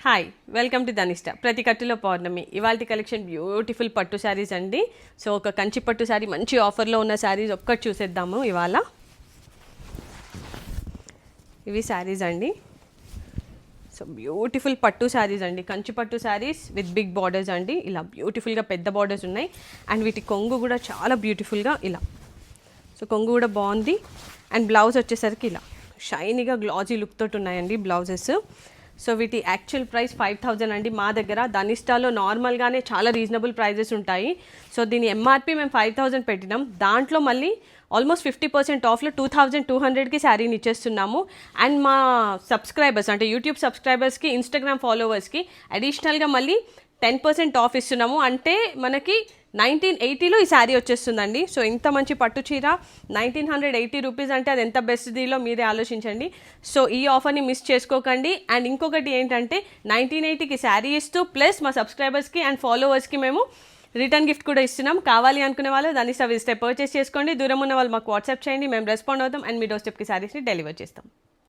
Hi welcome to Dhanishta ప్రతి కట్టులో పౌర్ణమి ఇవాల్టి collection beautiful పట్టు శారీస్ అండి. సో ఒక కంచి పట్టు శారీ మంచి ఆఫర్లో ఉన్న శారీస్ ఒక్కటి చూసేద్దాము. ఇవాళ ఇవి శారీస్ అండి. సో బ్యూటిఫుల్ పట్టు శారీస్ అండి, కంచి పట్టు శారీస్ విత్ బిగ్ బార్డర్స్ అండి. ఇలా బ్యూటిఫుల్గా పెద్ద బార్డర్స్ ఉన్నాయి అండ్ వీటి కొంగు కూడా చాలా బ్యూటిఫుల్గా ఇలా. సో కొంగు కూడా బాగుంది అండ్ బ్లౌజ్ వచ్చేసరికి ఇలా షైనీగా గ్లాజీ లుక్ తోటి ఉన్నాయండి బ్లౌజెస్. సో వీటి యాక్చువల్ ప్రైస్ 5000 అండి. మా దగ్గర ధనిష్టాలో నార్మల్గానే చాలా రీజనబుల్ ప్రైజెస్ ఉంటాయి. సో దీని ఎంఆర్పి మేము 5000 పెట్టినాం. దాంట్లో మళ్ళీ ఆల్మోస్ట్ 50% ఆఫ్లో 2200కి శారీని ఇచ్చేస్తున్నాము. అండ్ మా సబ్స్క్రైబర్స్ అంటే యూట్యూబ్ సబ్స్క్రైబర్స్కి, ఇన్స్టాగ్రామ్ ఫాలోవర్స్కి అడిషనల్గా మళ్ళీ 10% ఆఫ్ ఇస్తున్నాము. అంటే మనకి 1980లో ఈ శారీ వచ్చేస్తుందండి. సో ఇంత మంచి పట్టు చీర 1980 రూపీస్ అంటే అది ఎంత బెస్ట్ డీలో మీరే ఆలోచించండి. సో ఈ ఆఫర్ని మిస్ చేసుకోకండి. అండ్ ఇంకొకటి ఏంటంటే 1980కి శారీ ఇస్తూ ప్లస్ మా సబ్స్క్రైబర్స్కి అండ్ ఫాలోవర్స్కి మేము రిటర్న్ గిఫ్ట్ కూడా ఇస్తున్నాం. కావాలి అనుకునే వాళ్ళు దాన్ని విజిట్ పర్చేస్ చేసుకోండి. దూరం ఉన్న వాళ్ళు మాకు వాట్సాప్ చేయండి, మేము రెస్పాండ్ అవుతాం అండ్ మీ డోర్ స్టెప్కి శారీస్ని డెలివర్ చేస్తాం.